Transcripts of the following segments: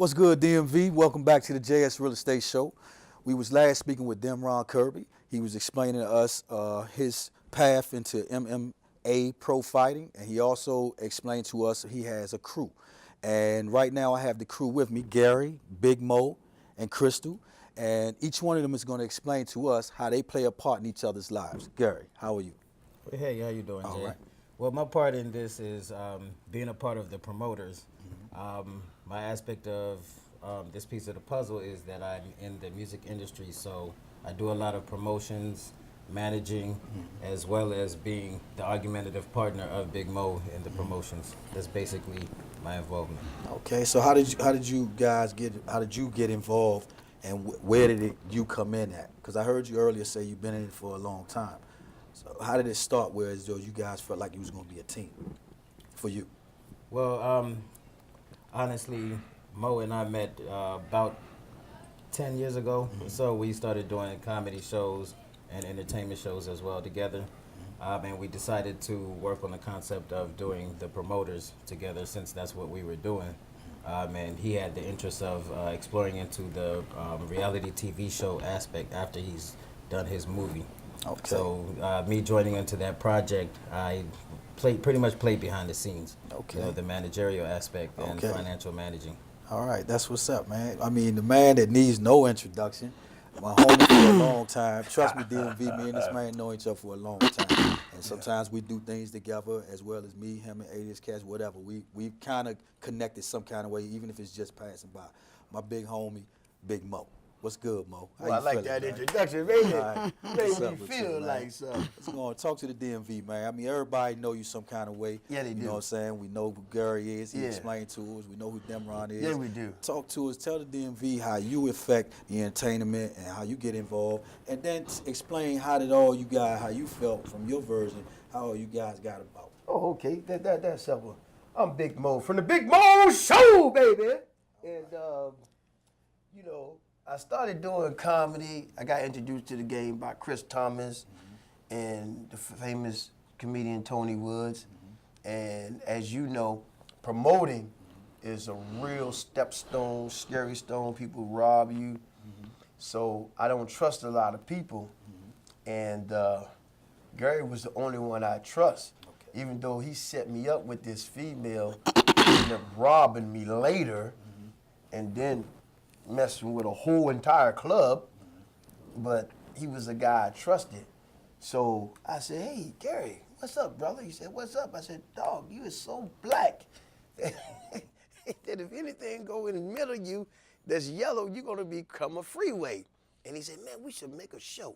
What's good, DMV? Welcome back to the JS Real Estate Show. We was last speaking with Demron Kirby. He was explaining to us his path into MMA pro fighting, and he also explained to us he has a crew. And right now I have the crew with me, Gary, Big Mo, and Crystal. And each one of them is going to explain to us how they play a part in each other's lives. Gary, how are you? Hey, how you doing, Jay? All right. Well, my part in this is being a part of the promoters. My aspect of this piece of the puzzle is that I'm in the music industry, so I do a lot of promotions, managing, as well as being the argumentative partner of Big Mo in the promotions. That's basically my involvement. Okay, so how did you get involved, and where did you come in at? Because I heard you earlier say you've been in it for a long time. So how did it start? Where as though you guys felt like you was going to be a team for you? Well, honestly, Mo and I met about 10 years ago. So we started doing comedy shows and entertainment shows as well together. And we decided to work on the concept of doing the promoters together, since that's what we were doing. And he had the interest of exploring into the reality TV show aspect after he's done his movie. Okay. So me joining into that project, I pretty much played behind the scenes. Okay. You know, the managerial aspect and Okay. financial managing. All right, that's what's up, man. I mean, the man that needs no introduction, my homie for a long time. Trust me, DMV, me and this man know each other for a long time. And sometimes we do things together, as well as me, him, and Alias Cash, whatever. We kind of connected some kind of way, even if it's just passing by. My big homie, Big Mo. What's good, Mo? How Well, I you like feeling, that man? introduction. Made All right. made What's me up with feel you, man? like something. Let's go on. Talk to the DMV, man. I mean, everybody know you some kind of way. Yeah, they You do. know what I'm saying? We know who Gary is. He Yeah. explained to us. We know who Demron is. Yeah, we do. Talk to us. Tell the DMV how you affect the entertainment and how you get involved. And then explain how you felt from your version, how you guys got about. Oh, okay. That's simple. I'm Big Mo from the Big Mo Show, baby. And you know, I started doing comedy. I got introduced to the game by Chris Thomas and the famous comedian Tony Woods. And as you know, promoting is a real stepstone, scary stone. People rob you. So I don't trust a lot of people. And Gary was the only one I trust. Even though he set me up with this female, he ended up robbing me later, and then messing with a whole entire club. But he was a guy I trusted. So I said, "Hey, Gary, what's up, brother?" He said, "What's up?" I said, "Dog, you is so black that if anything go in the middle of you that's yellow, you're gonna become a freeway." And he said, "Man, we should make a show."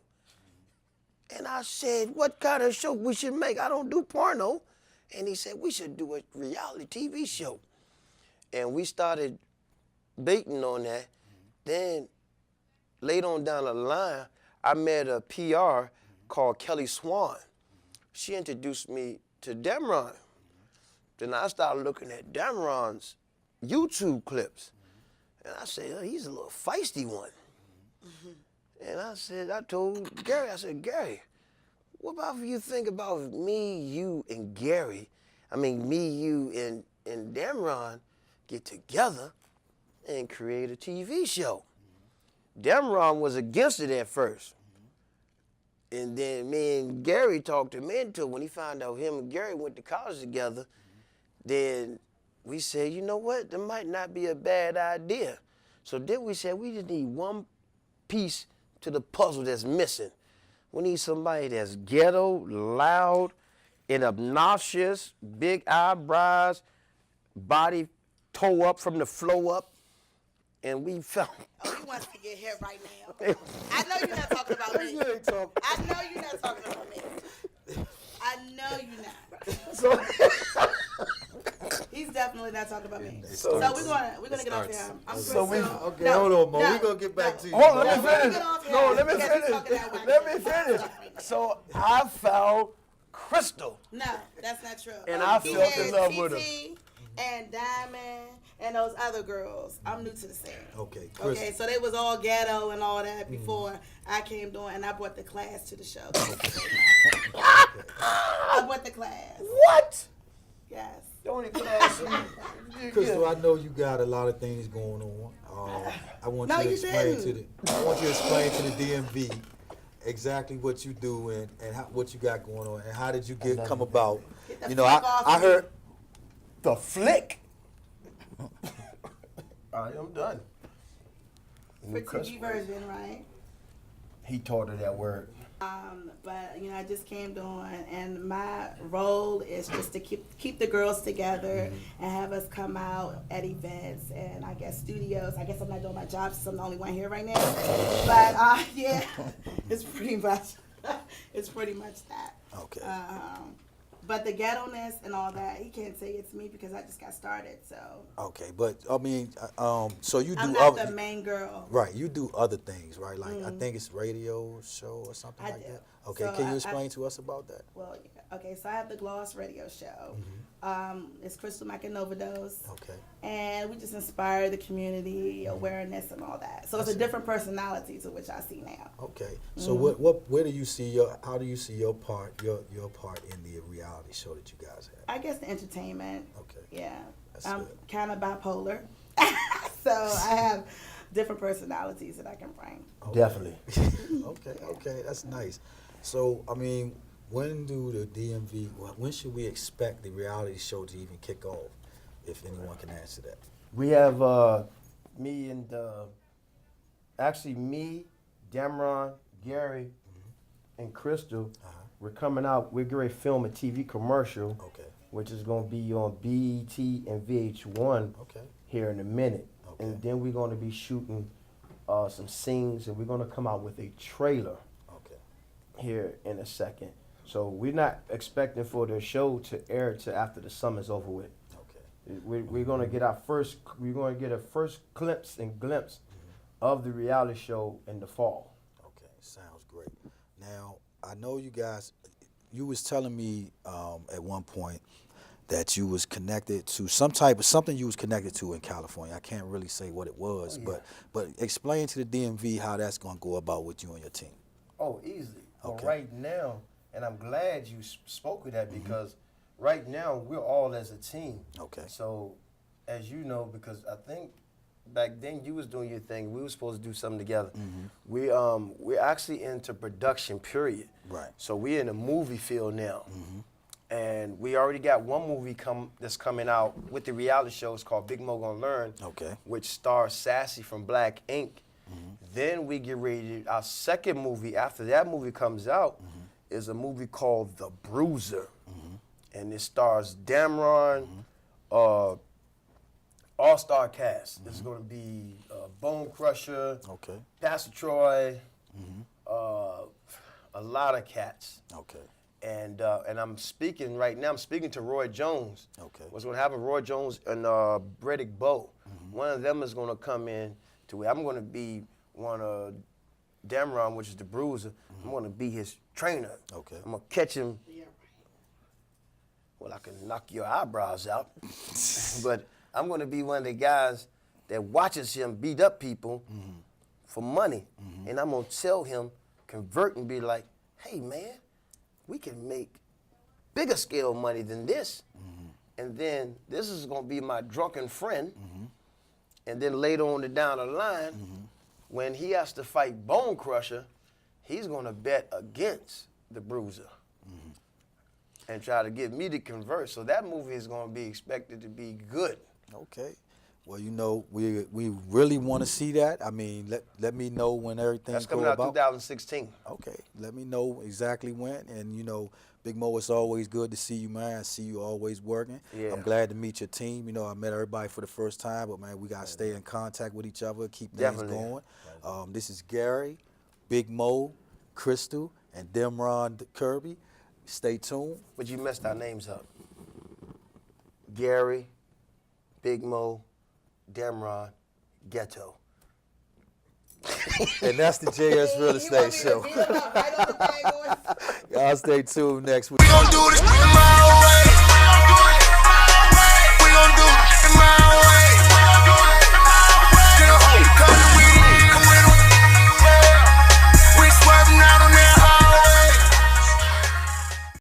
And I said, "What kind of show we should make? I don't do porno." And he said, "We should do a reality TV show." And we started baiting on that. Then later on down the line, I met a PR called Kelly Swan. She introduced me to Demron. Then I started looking at Demron's YouTube clips. And I said, "Oh, he's a little feisty one." And I told Gary, I said, "Gary, what about if you think about me, you, and Gary, me, you, and Demron get together and create a TV show?" Demron was against it at first. And then me and Gary talked him into it. When he found out him and Gary went to college together, then we said, you know what, that might not be a bad idea. So then we said, we just need one piece to the puzzle that's missing. We need somebody that's ghetto, loud, and obnoxious, big eyebrows, body toe up from the flow up. And we found. Oh, you want to get here right now? I know you're not talking about me. I know you're not talking about me. I know you're not. So, He's definitely not talking about me. It So starts. we're gonna get off here. I'm So we- Crystal. Okay, hold on, Mo. no, We're going to get back to you. hold on, No, let me we're finish. gonna get off No, here let me because he's talking that finish. way. Let me finish. So I found Crystal. No, that's not true. And I He fell had in love with her. TT and Diamond and those other girls. I'm new to the scene. Okay, Okay, so they was all ghetto and all that before I came doing, and I brought the class to the show. I brought the class. What? Yes. Don't even ask me. Crystal, I know you got a lot of things going on. I want No, you to you explain didn't. I want you to explain to the DMV exactly what you do and what you got going on and how did you come about. Get the You know, flick off I me. heard. The flick. All right, I'm done. For TV version, right? He taught her that word. But I just came on, and my role is just to keep the girls together and have us come out at events and I guess studios. I guess I'm not doing my job since I'm the only one here right now. But yeah, it's pretty much that. Okay. But the ghetto-ness and all that, he can't say it's me because I just got started. So Okay, but I mean, so you do I'm not the main girl. right? You do other things, right? Like I think it's radio show or something I like do. that. Okay, So can you explain to us about that? Well, yeah. Okay, so I have the Gloss radio show. It's Crystal Mac and Overdose. Okay. And we just inspire the community, awareness, and all that. So it's a different personality to which I see now. Okay. So where do you see how do you see your part in the reality show that you guys have? I guess the entertainment. Okay. Yeah. That's I'm good. kind of bipolar. So I have different personalities that I can bring. Definitely. Okay, that's nice. So I mean, when do the DMV? When should we expect the reality show to even kick off? If anyone can answer that. We have me, Damron, Gary, and Crystal. We're coming out. We're going to film a TV commercial, Okay. which is going to be on BET and VH1 Okay. here in a minute. Okay. And then we're going to be shooting some scenes, and we're going to come out with a trailer Okay. here in a second. So we're not expecting for the show to air till after the summer's over with. Okay. We're going to get a first glimpse of the reality show in the fall. Okay, sounds great. Now, I know you guys, you was telling me at one point that you was connected to something you was connected to in California. I can't really say what it was, but explain to the DMV how that's going to go about with you and your team. Oh, easily. Okay. Well, right now, and I'm glad you spoke of that because right now we're all as a team. Okay. So, as you know, because I think back then you was doing your thing, we were supposed to do something together. We're actually into production, period. Right. So we're in the movie field now. And we already got one movie that's coming out with the reality show. It's called Big Mo Gonna Learn, Okay. which stars Sassy from Black Ink. Then we get ready to, our second movie, after that movie comes out, is a movie called The Bruiser. And it stars Damron, all-star cast. It's going to be Bone Crusher, Okay. Pastor Troy, a lot of cats. Okay. And I'm speaking right now. I'm speaking to Roy Jones. Okay. What's going to happen? Roy Jones and Breddick Bow. One of them is going to come in to where I'm going to be one of Damron, which is the Bruiser. I'm going to be his trainer. Okay. I'm going to catch him. Well, I can knock your eyebrows out, but I'm going to be one of the guys that watches him beat up people for money, and I'm going to tell him, convert and be like, hey, man, we can make bigger scale money than this. And then this is going to be my drunken friend. And then later on down the line, when he has to fight Bone Crusher, he's going to bet against the Bruiser and try to get me to convert. So that movie is going to be expected to be good. Okay. Well, you know, we really want to see that. I mean, let me know when everything's That's coming go out about. 2016. Okay. Let me know exactly when. And, you know, Big Mo, it's always good to see you, man. I see you always working. Yeah. I'm glad to meet your team. You know, I met everybody for the first time, but, man, we got to stay in contact with each other, keep things Definitely. going. This is Gary, Big Mo, Crystal, and Demron Kirby. Stay tuned. But you messed our names up. Gary, Big Mo, Damron, Ghetto. And that's the JS Real Estate Show. Right on the thing, boys. Y'all stay tuned next week. We gon' do this.